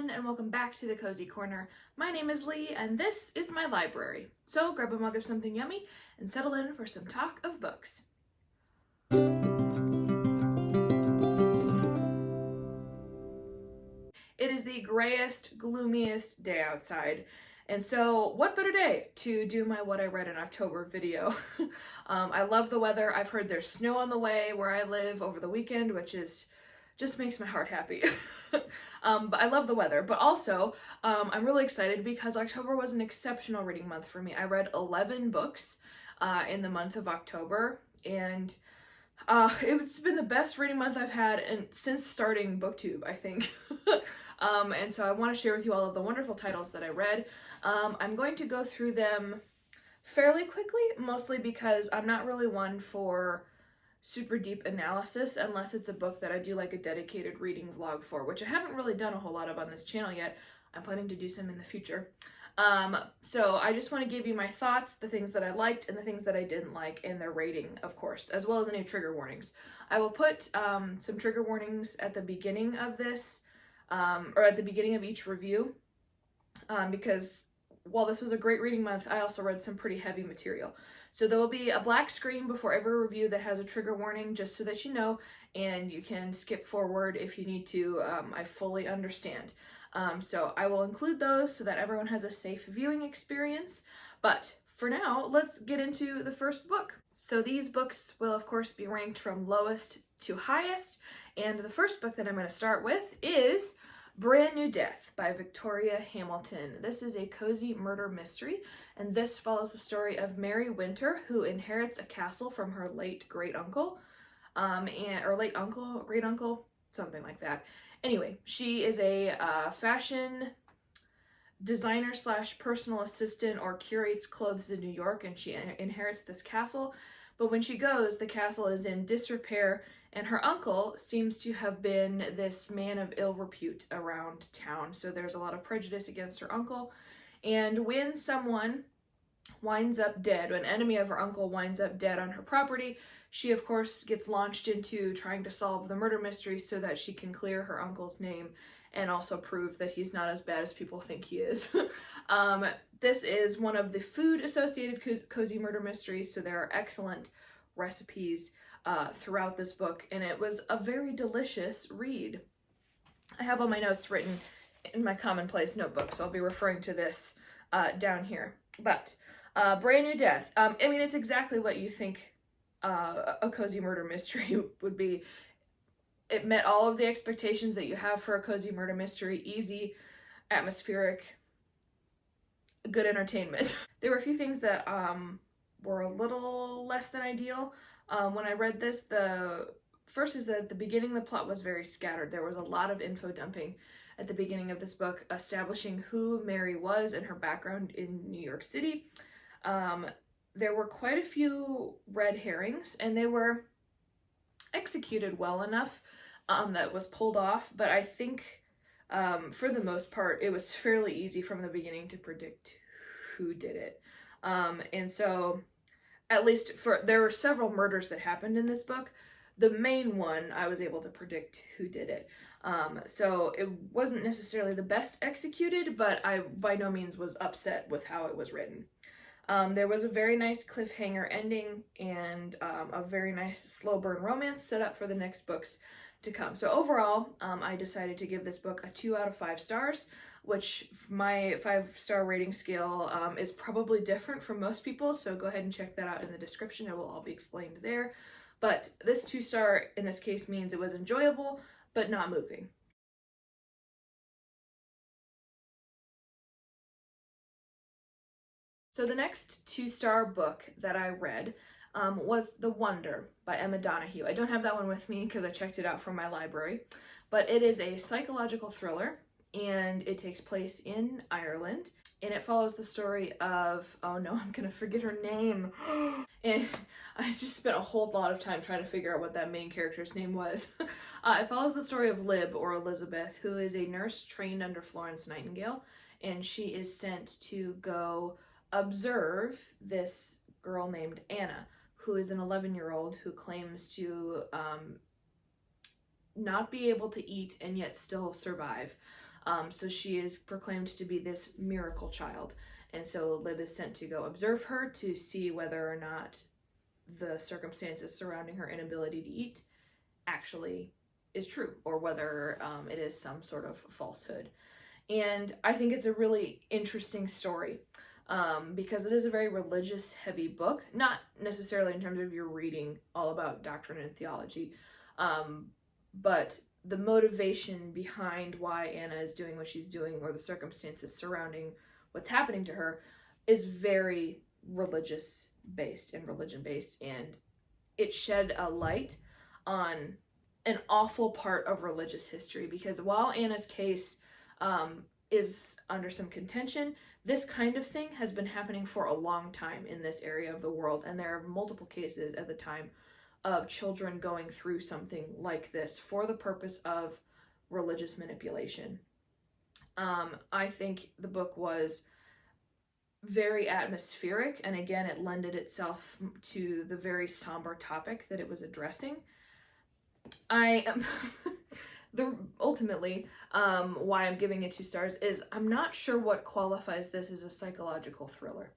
everyone, and welcome back to the Cozy Corner. My name is Lee, and this is my library. So grab a mug of something yummy and settle in for some talk of books. It is the grayest, gloomiest day outside, and so what better day to do my What I Read in October video. I love the weather. I've heard there's snow on the way where I live over the weekend, which just makes my heart happy. But I love the weather, but also I'm really excited because October was an exceptional reading month for me. I read 11 books in the month of October, and it's been the best reading month I've had since starting BookTube, I think. And so I want to share with you all of the wonderful titles that I read. I'm going to go through them fairly quickly, mostly because I'm not really one for super deep analysis unless it's a book that I do like a dedicated reading vlog for, which I haven't really done a whole lot of on this channel yet. I'm planning to do some in the future. So I just want to give you my thoughts, the things that I liked and the things that I didn't like, and their rating, of course, as well as any trigger warnings. I will put some trigger warnings at the beginning of this, or at the beginning of each review, because while this was a great reading month, I also read some pretty heavy material. So there will be a black screen before every review that has a trigger warning, just so that you know, and you can skip forward if you need to. I fully understand. So I will include those so that everyone has a safe viewing experience. But for now, let's get into the first book. So these books will of course be ranked from lowest to highest, and the first book that I'm going to start with is Brand New Death by Victoria Hamilton. This is a cozy murder mystery, and this follows the story of Mary Winter, who inherits a castle from her late great-uncle, or late uncle, great-uncle, something like that. Anyway, she is a fashion designer slash personal assistant, or curates clothes in New York, and she inherits this castle. But when she goes, the castle is in disrepair, and her uncle seems to have been this man of ill repute around town. So there's a lot of prejudice against her uncle. And when someone winds up dead, an enemy of her uncle winds up dead on her property, she of course gets launched into trying to solve the murder mystery so that she can clear her uncle's name and also prove that he's not as bad as people think he is. This is one of the food-associated cozy murder mysteries, so there are excellent recipes throughout this book, and it was a very delicious read. I have all my notes written in my commonplace notebook, so I'll be referring to this down here. But Brand New Death, I mean, it's exactly what you think a cozy murder mystery would be. It met all of the expectations that you have for a cozy murder mystery: easy, atmospheric, good entertainment. There were a few things that were a little less than ideal. When I read this, the first is that at the beginning the plot was very scattered. There was a lot of info dumping at the beginning of this book, establishing who Mary was and her background in New York City. There were quite a few red herrings, and they were executed well enough that was pulled off, but I think for the most part it was fairly easy from the beginning to predict who did it. And so at least there were several murders that happened in this book. The main one, I was able to predict who did it. So it wasn't necessarily the best executed, but I by no means was upset with how it was written. There was a very nice cliffhanger ending and a very nice slow burn romance set up for the next books to come. So overall, I decided to give this book a 2 out of 5 stars, which my 5-star rating scale is probably different from most people, so go ahead and check that out in the description. It will all be explained there. But this 2-star in this case means it was enjoyable, but not moving. So the next 2-star book that I read was The Wonder by Emma Donoghue. I don't have that one with me because I checked it out from my library, but it is a psychological thriller, and it takes place in Ireland, and it follows the story of, oh no, I'm gonna forget her name. And I just spent a whole lot of time trying to figure out what that main character's name was. It follows the story of Lib, or Elizabeth, who is a nurse trained under Florence Nightingale, and she is sent to go observe this girl named Anna, who is an 11-year-old who claims to not be able to eat and yet still survive. So she is proclaimed to be this miracle child. And so Lib is sent to go observe her to see whether or not the circumstances surrounding her inability to eat actually is true, or whether it is some sort of falsehood. And I think it's a really interesting story because it is a very religious heavy book, not necessarily in terms of you're reading all about doctrine and theology, but the motivation behind why Anna is doing what she's doing, or the circumstances surrounding what's happening to her, is very religious based and religion based, and it shed a light on an awful part of religious history, because while Anna's case is under some contention, this kind of thing has been happening for a long time in this area of the world, and there are multiple cases at the time of children going through something like this for the purpose of religious manipulation. I think the book was very atmospheric, and again, it lended itself to the very somber topic that it was addressing. I am ultimately why I'm giving it 2 stars is I'm not sure what qualifies this as a psychological thriller.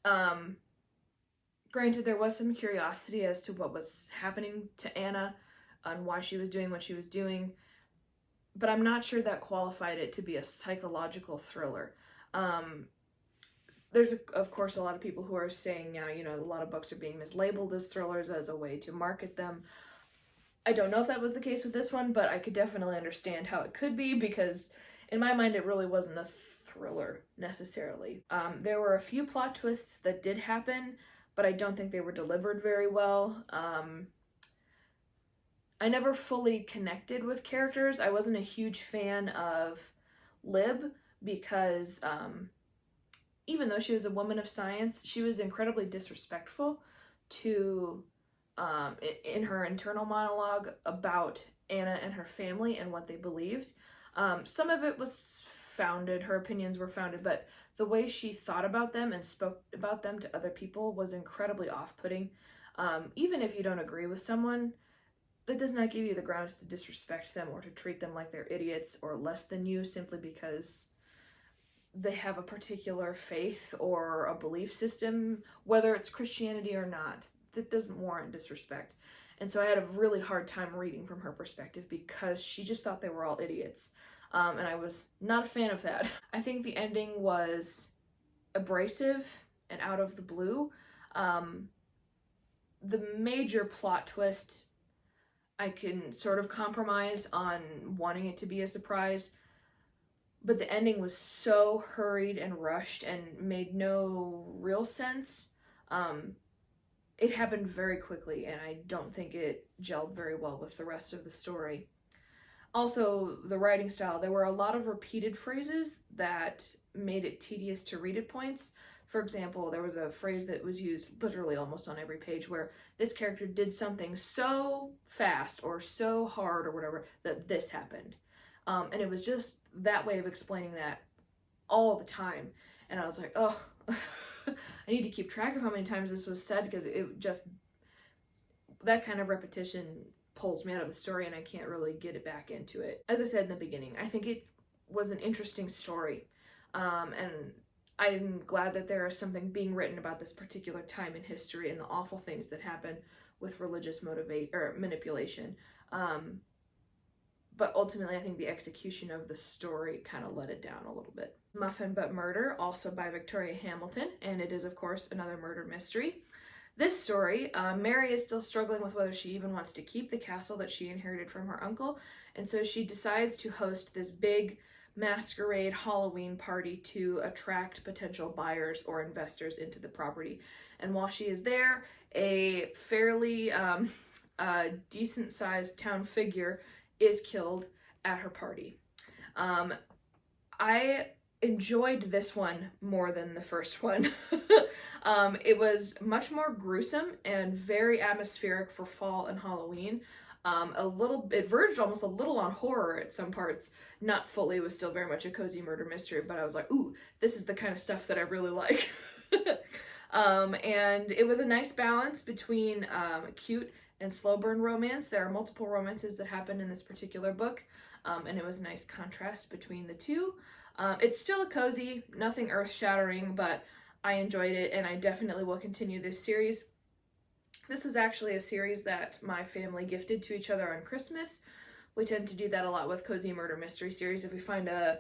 Granted, there was some curiosity as to what was happening to Anna and why she was doing what she was doing, but I'm not sure that qualified it to be a psychological thriller. There's, of course, a lot of people who are saying now, a lot of books are being mislabeled as thrillers as a way to market them. I don't know if that was the case with this one, but I could definitely understand how it could be, because in my mind, it really wasn't a thriller necessarily. There were a few plot twists that did happen, but I don't think they were delivered very well. I never fully connected with characters. I wasn't a huge fan of Lib because even though she was a woman of science, she was incredibly disrespectful to in her internal monologue about Anna and her family and what they believed. Some of it was founded, her opinions were founded, but the way she thought about them and spoke about them to other people was incredibly off-putting. Even if you don't agree with someone, that does not give you the grounds to disrespect them or to treat them like they're idiots or less than you simply because they have a particular faith or a belief system, whether it's Christianity or not. That doesn't warrant disrespect. And so I had a really hard time reading from her perspective because she just thought they were all idiots. And I was not a fan of that. I think the ending was abrasive and out of the blue. The major plot twist, I can sort of compromise on wanting it to be a surprise, but the ending was so hurried and rushed and made no real sense. It happened very quickly, and I don't think it gelled very well with the rest of the story. Also, the writing style, there were a lot of repeated phrases that made it tedious to read at points. For example, there was a phrase that was used literally almost on every page where this character did something so fast or so hard or whatever that this happened. And it was just that way of explaining that all the time. And I was like, oh, I need to keep track of how many times this was said, because it just, that kind of repetition pulls me out of the story and I can't really get it back into it. As I said in the beginning, I think it was an interesting story. And I'm glad that there is something being written about this particular time in history and the awful things that happen with religious manipulation. But ultimately, I think the execution of the story kind of let it down a little bit. Muffin But Murder, also by Victoria Hamilton, and it is, of course, another murder mystery. This story, Mary is still struggling with whether she even wants to keep the castle that she inherited from her uncle, and so she decides to host this big masquerade Halloween party to attract potential buyers or investors into the property. And while she is there, a fairly decent-sized town figure is killed at her party. I enjoyed this one more than the first one. It was much more gruesome and very atmospheric for fall and Halloween. It verged almost a little on horror at some parts. Not fully, it was still very much a cozy murder mystery, but I was like, ooh, this is the kind of stuff that I really like. And it was a nice balance between cute and slow burn romance. There are multiple romances that happen in this particular book. and it was a nice contrast between the two. It's still a cozy, nothing earth-shattering, but I enjoyed it, and I definitely will continue this series. This was actually a series that my family gifted to each other on Christmas. We tend to do that a lot with cozy murder mystery series. If we find a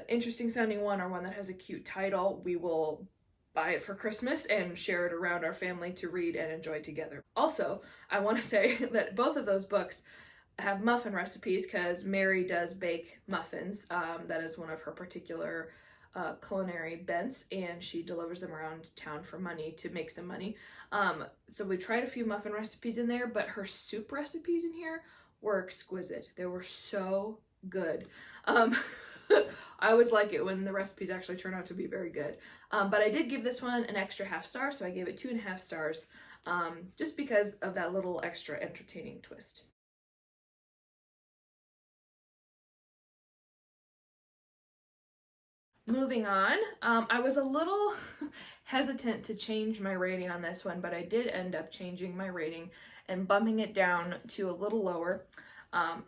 interesting sounding one or one that has a cute title, we will buy it for Christmas and share it around our family to read and enjoy together. Also, I want to say that both of those books have muffin recipes because Mary does bake muffins. That is one of her particular culinary bents, and she delivers them around town for money, to make some money. So we tried a few muffin recipes in there, but her soup recipes in here were exquisite. They were so good. I always like it when the recipes actually turn out to be very good. But I did give this one an extra half star, so I gave it 2.5 stars, just because of that little extra entertaining twist. Moving on, I was a little hesitant to change my rating on this one, but I did end up changing my rating and bumping it down to a little lower.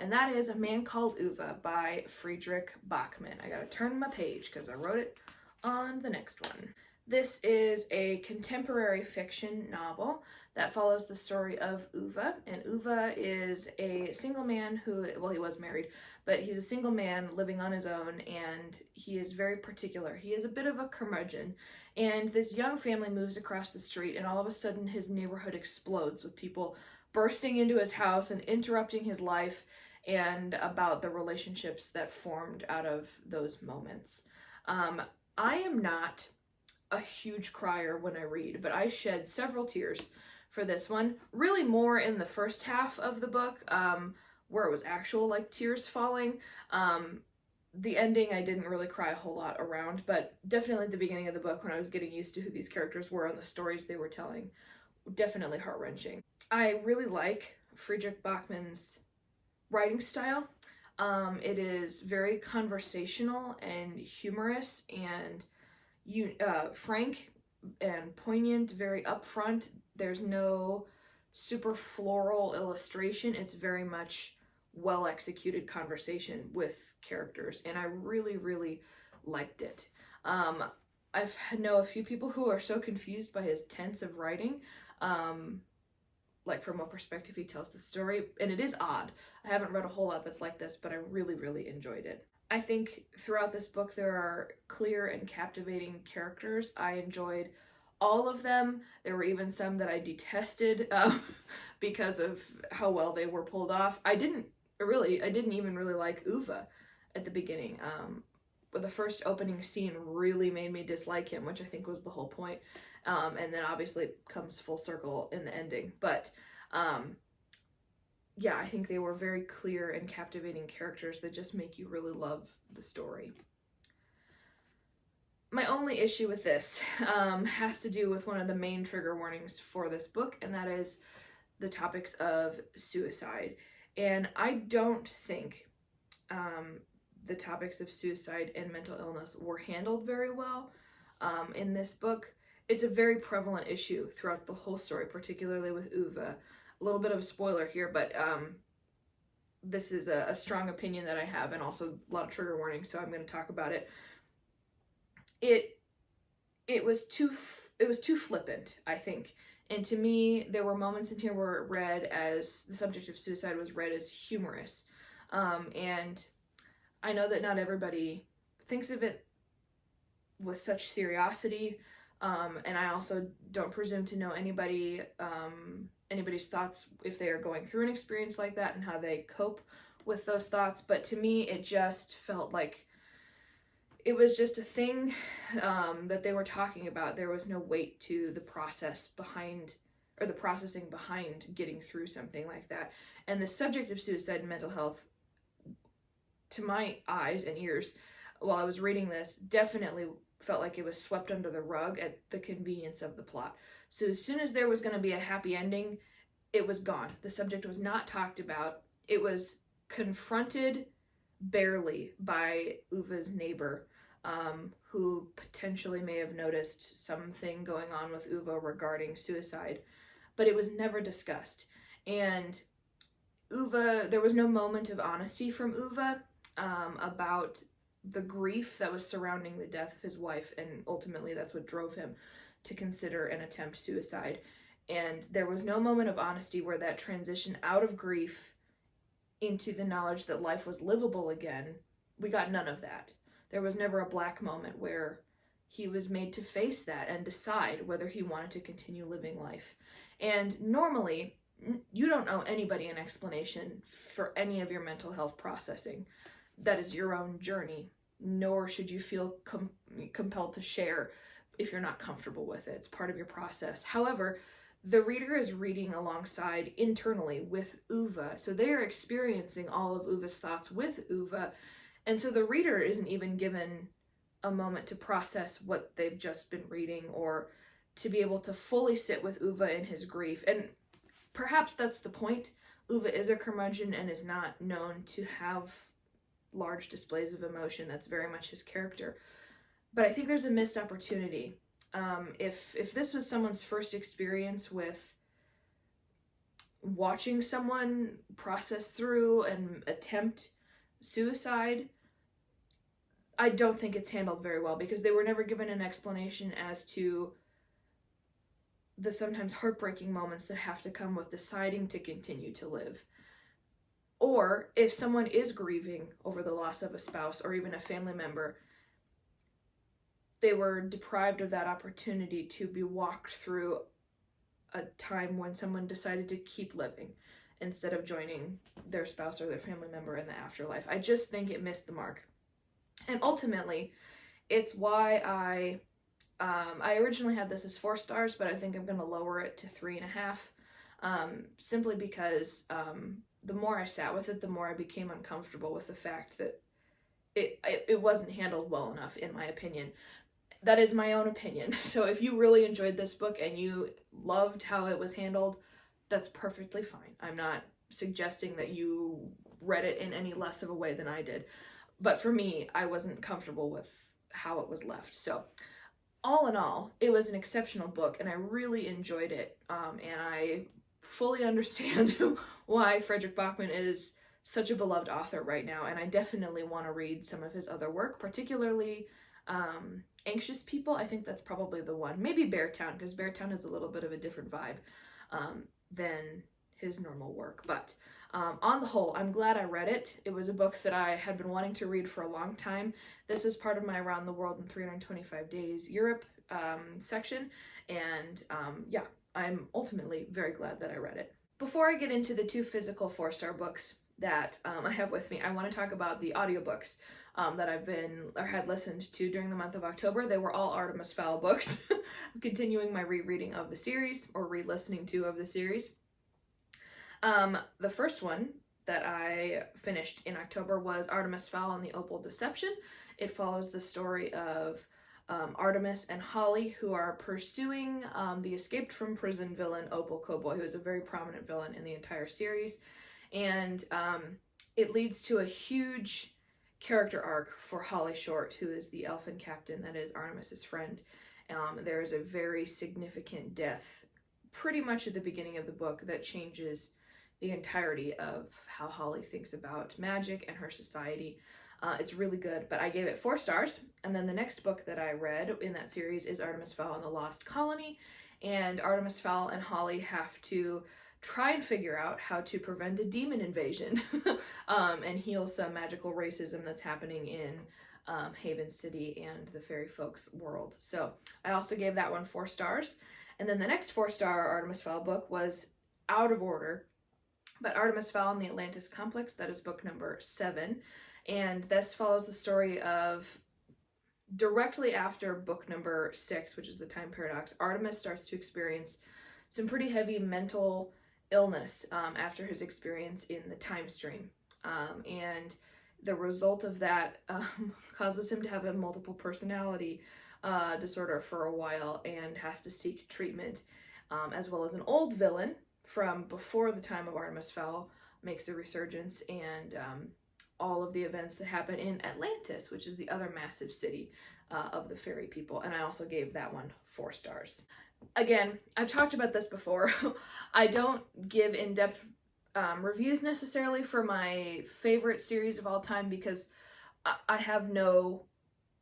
And that is A Man Calleduva by Fredrik Backman. I gotta turn my page because I wrote it on the next one. This is a contemporary fiction novel that follows the story of Uva, and Uva is a single man who, well, he was married, but he's a single man living on his own, and he is very particular. He is a bit of a curmudgeon, and this young family moves across the street, and all of a sudden his neighborhood explodes with people bursting into his house and interrupting his life, and about the relationships that formed out of those moments. I am not a huge crier when I read, but I shed several tears for this one. Really more in the first half of the book, where it was actual like tears falling. The ending I didn't really cry a whole lot around, but definitely at the beginning of the book when I was getting used to who these characters were and the stories they were telling, definitely heart-wrenching. I really like Fredrik Backman's writing style. It is very conversational and humorous and frank and poignant, very upfront. There's no super floral illustration. It's very much well executed conversation with characters, and I really, really liked it. I've know a few people who are so confused by his tense of writing, like from what perspective he tells the story, and it is odd. I haven't read a whole lot that's like this, but I really, really enjoyed it. I think throughout this book there are clear and captivating characters. I enjoyed all of them. There were even some that I detested because of how well they were pulled off. I didn't even really like Uva at the beginning. But the first opening scene really made me dislike him, which I think was the whole point. And then obviously it comes full circle in the ending. But yeah, I think they were very clear and captivating characters that just make you really love the story. My only issue with this has to do with one of the main trigger warnings for this book, and that is the topics of suicide. And I don't think the topics of suicide and mental illness were handled very well in this book. It's a very prevalent issue throughout the whole story, particularly with Uva. A little bit of a spoiler here, but this is a strong opinion that I have, and also a lot of trigger warnings, so I'm going to talk about it. It was too flippant, I think. And to me, there were moments in here where it read as, the subject of suicide was read as humorous. And I know that not everybody thinks of it with such seriosity. And I also don't presume to know anybody's thoughts if they are going through an experience like that and how they cope with those thoughts. But to me, it just felt like it was just a thing that they were talking about. There was no weight to the process behind, or the processing behind getting through something like that. And the subject of suicide and mental health, to my eyes and ears, while I was reading this, definitely felt like it was swept under the rug at the convenience of the plot. So as soon as there was going to be a happy ending, it was gone. The subject was not talked about. It was confronted barely by Uva's neighbor, who potentially may have noticed something going on with Uva regarding suicide, but it was never discussed. And Uva, there was no moment of honesty from Uva about the grief that was surrounding the death of his wife, and ultimately that's what drove him to consider and attempt suicide. And there was no moment of honesty where that transition out of grief into the knowledge that life was livable again. We got none of that. There was never a black moment where he was made to face that and decide whether he wanted to continue living life. And normally, you don't owe anybody an explanation for any of your mental health processing. That is your own journey, nor should you feel compelled to share if you're not comfortable with it. It's part of your process. However, the reader is reading alongside internally with Uva, so they are experiencing all of Uva's thoughts with Uva, and so the reader isn't even given a moment to process what they've just been reading or to be able to fully sit with Uva in his grief. And perhaps that's the point. Uva is a curmudgeon and is not known to have large displays of emotion. That's very much his character. But I think there's a missed opportunity. If this was someone's first experience with watching someone process through and attempt suicide, I don't think it's handled very well, because they were never given an explanation as to the sometimes heartbreaking moments that have to come with deciding to continue to live. Or if someone is grieving over the loss of a spouse or even a family member, they were deprived of that opportunity to be walked through a time when someone decided to keep living instead of joining their spouse or their family member in the afterlife. I just think it missed the mark. And ultimately, it's why I originally had this as 4 stars, but I think I'm going to lower it to 3.5, simply because the more I sat with it, the more I became uncomfortable with the fact that it wasn't handled well enough, in my opinion. That is my own opinion. So if you really enjoyed this book and you loved how it was handled, that's perfectly fine. I'm not suggesting that you read it in any less of a way than I did. But for me, I wasn't comfortable with how it was left. So all in all, it was an exceptional book, and I really enjoyed it. And I fully understand why Fredrik Backman is such a beloved author right now. And I definitely want to read some of his other work, particularly Anxious People. I think that's probably the one. Maybe Beartown, because Beartown is a little bit of a different vibe than his normal work. But on the whole, I'm glad I read it. It was a book that I had been wanting to read for a long time. This was part of my Around the World in 325 Days Europe section. And yeah, I'm ultimately very glad that I read it. Before I get into the 2 physical 4-star books that I have with me, I want to talk about the audiobooks that I've been or had listened to during the month of October. They were all Artemis Fowl books. I'm continuing my rereading of the series, or re-listening to of the series. The first one that I finished in October was Artemis Fowl and the Opal Deception. It follows the story of Artemis and Holly, who are pursuing the escaped from prison villain Opal Cowboy, who is a very prominent villain in the entire series. And it leads to a huge character arc for Holly Short, who is the elfin captain that is Artemis's friend. There is a very significant death pretty much at the beginning of the book that changes the entirety of how Holly thinks about magic and her society. It's really good, but I gave it 4 stars. And then the next book that I read in that series is Artemis Fowl and the Lost Colony. And Artemis Fowl and Holly have to try and figure out how to prevent a demon invasion and heal some magical racism that's happening in Haven City and the fairy folks world. So I also gave that one 4 stars. And then the next 4-star Artemis Fowl book was out of order, but Artemis Fowl and the Atlantis Complex. That is book number 7. And this follows the story of, directly after book number 6, which is the Time Paradox, Artemis starts to experience some pretty heavy mental illness after his experience in the time stream. And the result of that causes him to have a multiple personality disorder for a while and has to seek treatment, as well as an old villain from before the time of Artemis Fowl makes a resurgence, and all of the events that happen in Atlantis, which is the other massive city of the fairy people. And I also gave that one 4 stars. Again, I've talked about this before. I don't give in-depth reviews necessarily for my favorite series of all time, because I have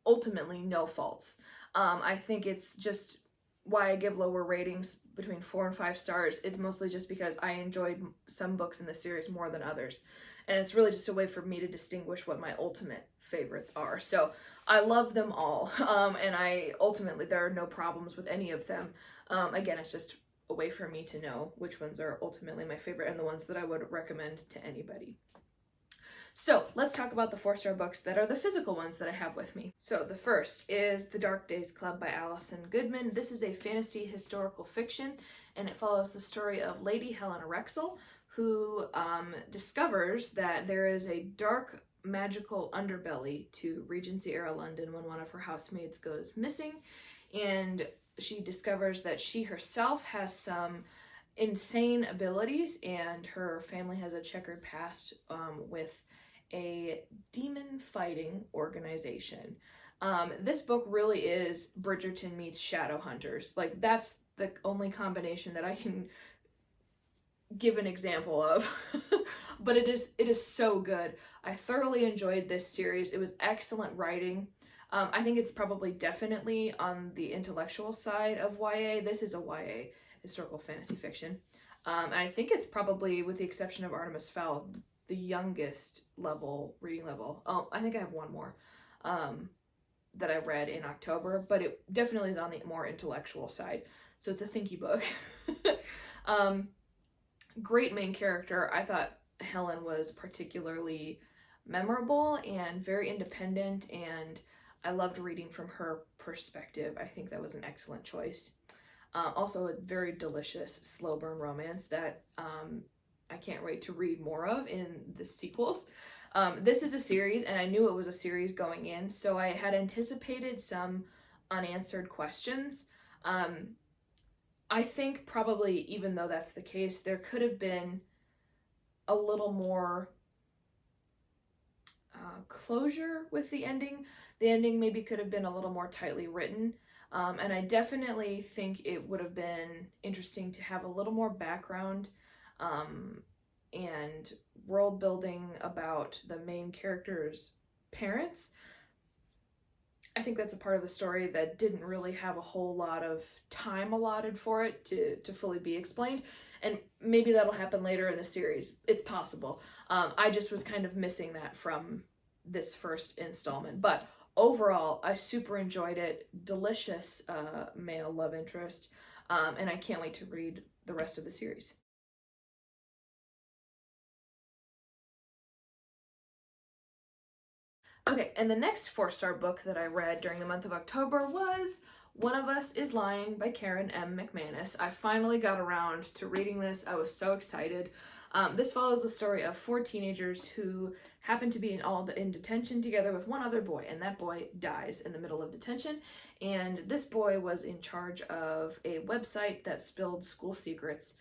ultimately no faults. I think it's just why I give lower ratings between 4 and 5 stars. It's mostly just because I enjoyed some books in the series more than others. And it's really just a way for me to distinguish what my ultimate favorites are. So I love them all. And ultimately, there are no problems with any of them. Again, it's just a way for me to know which ones are ultimately my favorite and the ones that I would recommend to anybody. So let's talk about the 4-star books that are the physical ones that I have with me. So the first is The Dark Days Club by Alison Goodman. This is a fantasy historical fiction, and it follows the story of Lady Helena Rexel, who discovers that there is a dark magical underbelly to Regency-era London when one of her housemaids goes missing, and she discovers that she herself has some insane abilities, and her family has a checkered past with a demon fighting organization. This book really is Bridgerton meets Shadowhunters. Like, that's the only combination that I can give an example of. But it is so good. I thoroughly enjoyed this series. It was excellent writing. I think it's probably definitely on the intellectual side of YA. This is a YA historical fantasy fiction. And I think it's probably, with the exception of Artemis Fowl, the youngest reading level. Oh, I think I have one more that I read in October, but it definitely is on the more intellectual side. So it's a thinky book. Great main character. I thought Helen was particularly memorable and very independent, and I loved reading from her perspective. I think that was an excellent choice. Also a very delicious slow burn romance that I can't wait to read more of in the sequels. This is a series, and I knew it was a series going in, so I had anticipated some unanswered questions. I think probably, even though that's the case, there could have been a little more closure with the ending. The ending maybe could have been a little more tightly written. And I definitely think it would have been interesting to have a little more background and world building about the main character's parents. I think that's a part of the story that didn't really have a whole lot of time allotted for it to fully be explained. And maybe that'll happen later in the series. It's possible. I just was kind of missing that from this first installment. But overall, I super enjoyed it. Delicious male love interest. And I can't wait to read the rest of the series. Okay, and the next 4-star book that I read during the month of October was One of Us is Lying by Karen M. McManus. I finally got around to reading this. I was so excited. This follows the story of 4 teenagers who happen to be all in detention together with one other boy, and that boy dies in the middle of detention. And this boy was in charge of a website that spilled school secrets.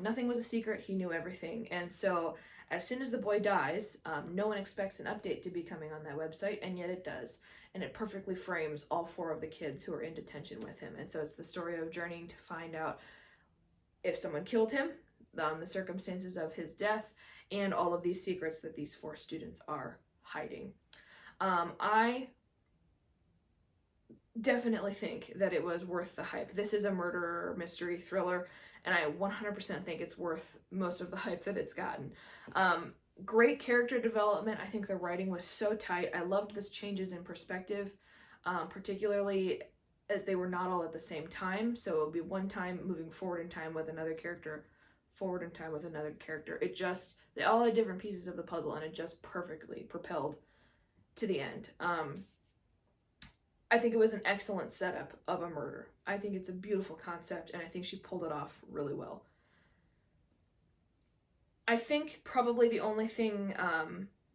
Nothing was a secret. He knew everything. And so as soon as the boy dies, no one expects an update to be coming on that website, and yet it does. And it perfectly frames all 4 of the kids who are in detention with him. And so it's the story of journeying to find out if someone killed him, the circumstances of his death, and all of these secrets that these 4 students are hiding. I definitely think that it was worth the hype. This is a murder mystery thriller, and I 100% think it's worth most of the hype that it's gotten. Great character development. I think the writing was so tight. I loved this changes in perspective, particularly as they were not all at the same time. So it would be one time moving forward in time with another character, forward in time with another character. They all had different pieces of the puzzle, and it just perfectly propelled to the end. I think it was an excellent setup of a murder. I think it's a beautiful concept, and I think she pulled it off really well. I think probably the only thing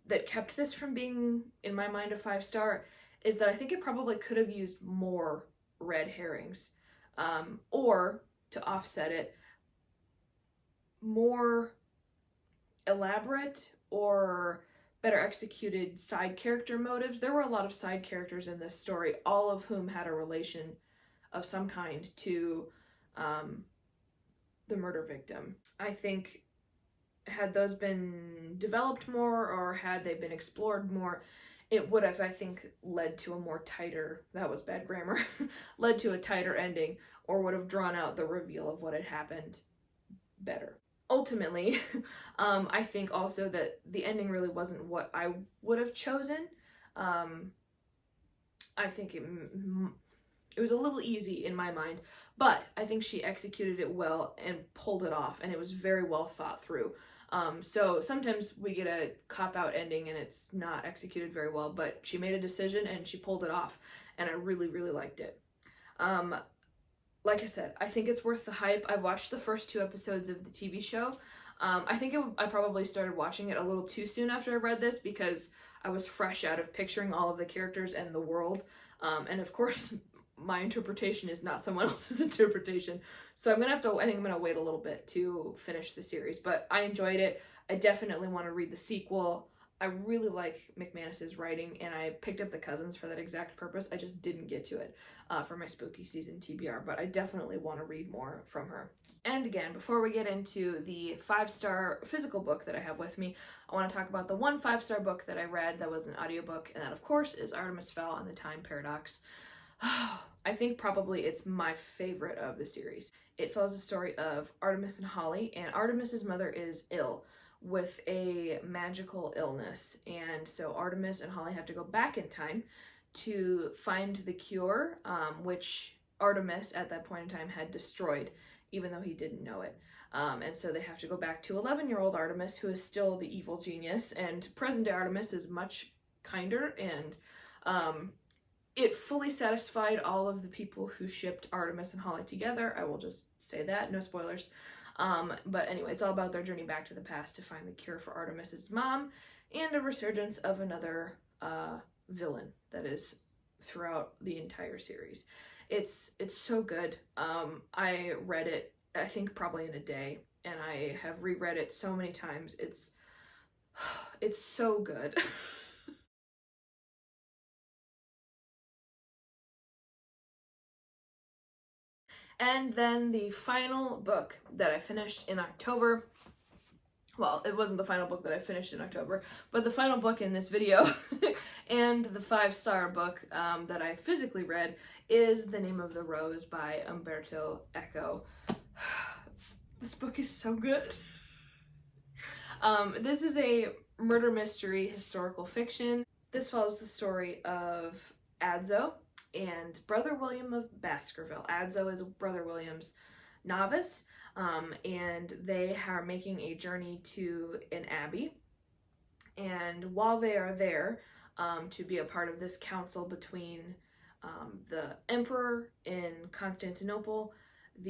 that kept this from being, in my mind, a 5-star is that I think it probably could have used more red herrings, or, to offset it, more elaborate or better executed side character motives. There were a lot of side characters in this story, all of whom had a relation of some kind to the murder victim. I think had those been developed more, or had they been explored more, it would have, I think, led to a more tighter, that was bad grammar, led to a tighter ending, or would have drawn out the reveal of what had happened better. Ultimately, I think also that the ending really wasn't what I would have chosen. I think it was a little easy in my mind, but I think she executed it well and pulled it off, and it was very well thought through. So sometimes we get a cop-out ending and it's not executed very well, but she made a decision and she pulled it off, and I really, really liked it. Like I said, I think it's worth the hype. I've watched the first 2 episodes of the TV show. I probably started watching it a little too soon after I read this because I was fresh out of picturing all of the characters and the world. And of course, my interpretation is not someone else's interpretation. So I think I'm gonna wait a little bit to finish the series, but I enjoyed it. I definitely want to read the sequel. I really like McManus's writing, and I picked up The Cousins for that exact purpose. I just didn't get to it for my spooky season TBR, but I definitely want to read more from her. And again, before we get into the 5-star physical book that I have with me, I want to talk about the one 5-star book that I read that was an audiobook, and that of course is Artemis Fowl and the Time Paradox. I think probably it's my favorite of the series. It follows the story of Artemis and Holly, and Artemis's mother is ill with a magical illness, and so Artemis and Holly have to go back in time to find the cure, which Artemis at that point in time had destroyed, even though he didn't know it. And so they have to go back to 11-year-old Artemis, who is still the evil genius, and present-day Artemis is much kinder, and it fully satisfied all of the people who shipped Artemis and Holly together. I will just say that, no spoilers. But anyway, it's all about their journey back to the past to find the cure for Artemis's mom, and a resurgence of another villain that is throughout the entire series. It's so good. I read it, I think, probably in a day, and I have reread it so many times. It's so good. And then the final book that I finished in October, well, it wasn't the final book that I finished in October, but the final book in this video and the 5-star book that I physically read is The Name of the Rose by Umberto Eco. This book is so good. This is a murder mystery historical fiction. This follows the story of Adzo and Brother William of Baskerville. Adzo is Brother William's novice, and they are making a journey to an abbey. And while they are there to be a part of this council between the emperor in Constantinople and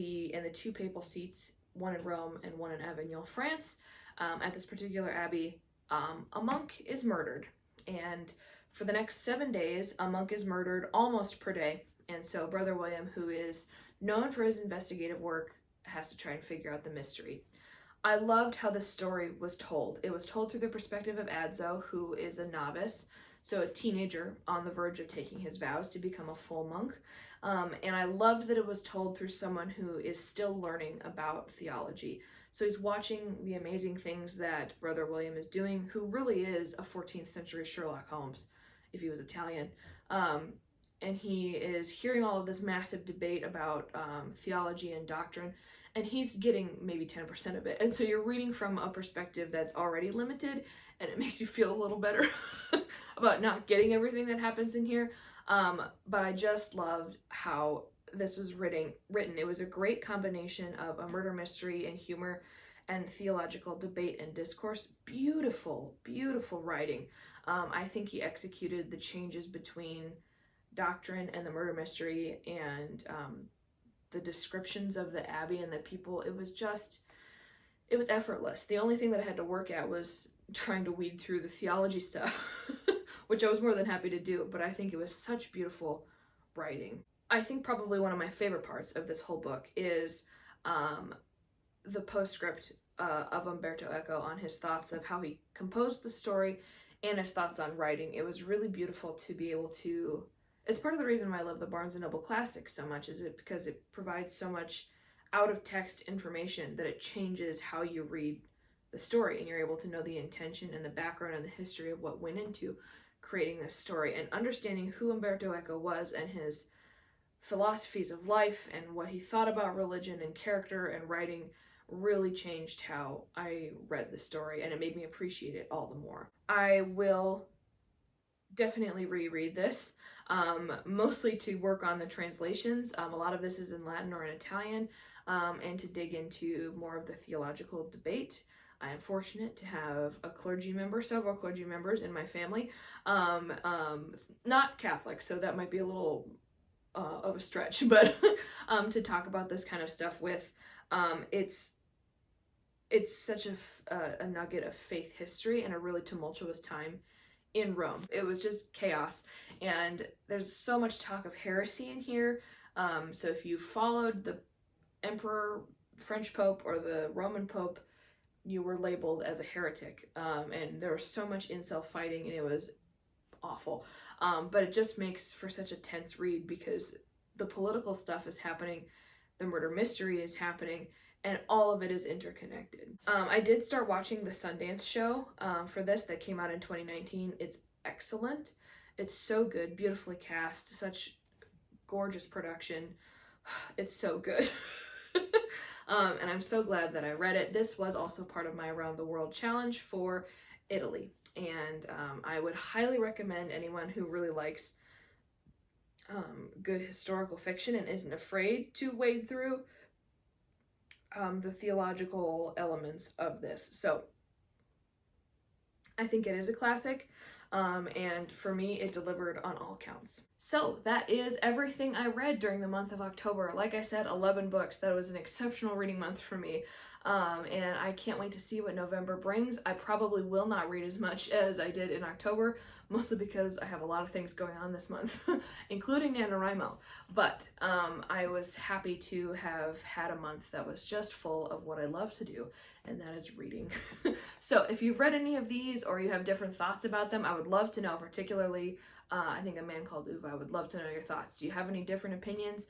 the 2 papal seats, one in Rome and one in Avignon, France, at this particular abbey, a monk is murdered. And for the next 7 days, a monk is murdered almost per day, and so Brother William, who is known for his investigative work, has to try and figure out the mystery. I loved how the story was told. It was told through the perspective of Adzo, who is a novice, so a teenager on the verge of taking his vows to become a full monk, and I loved that it was told through someone who is still learning about theology. So he's watching the amazing things that Brother William is doing, who really is a 14th century Sherlock Holmes, if he was Italian. And he is hearing all of this massive debate about theology and doctrine, and he's getting maybe 10% of it. And so you're reading from a perspective that's already limited, and it makes you feel a little better about not getting everything that happens in here. But I just loved how this was written. It was a great combination of a murder mystery and humor and theological debate and discourse. Beautiful, beautiful writing. I think he executed the changes between doctrine and the murder mystery and the descriptions of the abbey and the people. It was effortless. The only thing that I had to work at was trying to weed through the theology stuff, which I was more than happy to do, but I think it was such beautiful writing. I think probably one of my favorite parts of this whole book is the postscript of Umberto Eco on his thoughts of how he composed the story and his thoughts on writing. It was really beautiful to be able to... It's part of the reason why I love the Barnes & Noble Classics so much, is it because it provides so much out-of-text information that it changes how you read the story, and you're able to know the intention and the background and the history of what went into creating this story, and understanding who Umberto Eco was and his philosophies of life and what he thought about religion and character and writing really changed how I read the story, and it made me appreciate it all the more. I will definitely reread this, mostly to work on the translations. A lot of this is in Latin or in Italian, and to dig into more of the theological debate. I am fortunate to have a clergy member, several clergy members in my family, not Catholic, so that might be a little of a stretch, but to talk about this kind of stuff with. It's such a nugget of faith history and a really tumultuous time in Rome. It was just chaos, and there's so much talk of heresy in here. So if you followed the Emperor, French Pope, or the Roman Pope, you were labeled as a heretic, and there was so much incel fighting, and it was awful. But it just makes for such a tense read because the political stuff is happening, the murder mystery is happening, and all of it is interconnected. I did start watching the Sundance show for this that came out in 2019. It's excellent. It's so good, beautifully cast, such gorgeous production. It's so good. And I'm so glad that I read it. This was also part of my Around the World challenge for Italy. And I would highly recommend anyone who really likes good historical fiction and isn't afraid to wade through the theological elements of this. So I think it is a classic, and for me it delivered on all counts. So that is everything I read during the month of October. Like I said, 11 books. That was an exceptional reading month for me, and I can't wait to see what November brings. I probably will not read as much as I did in October, mostly because I have a lot of things going on this month, including NaNoWriMo. But I was happy to have had a month that was just full of what I love to do, and that is reading. So if you've read any of these or you have different thoughts about them, I would love to know, particularly I think a Man Calleduva. I would love to know your thoughts. Do you have any different opinions?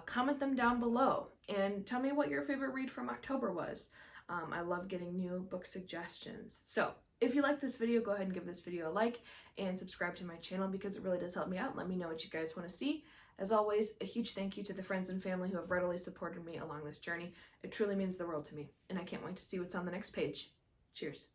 Comment them down below and tell me what your favorite read from October was. I love getting new book suggestions. So if you like this video, go ahead and give this video a like and subscribe to my channel because it really does help me out. Let me know what you guys want to see. As always, a huge thank you to the friends and family who have readily supported me along this journey. It truly means the world to me, and I can't wait to see what's on the next page. Cheers.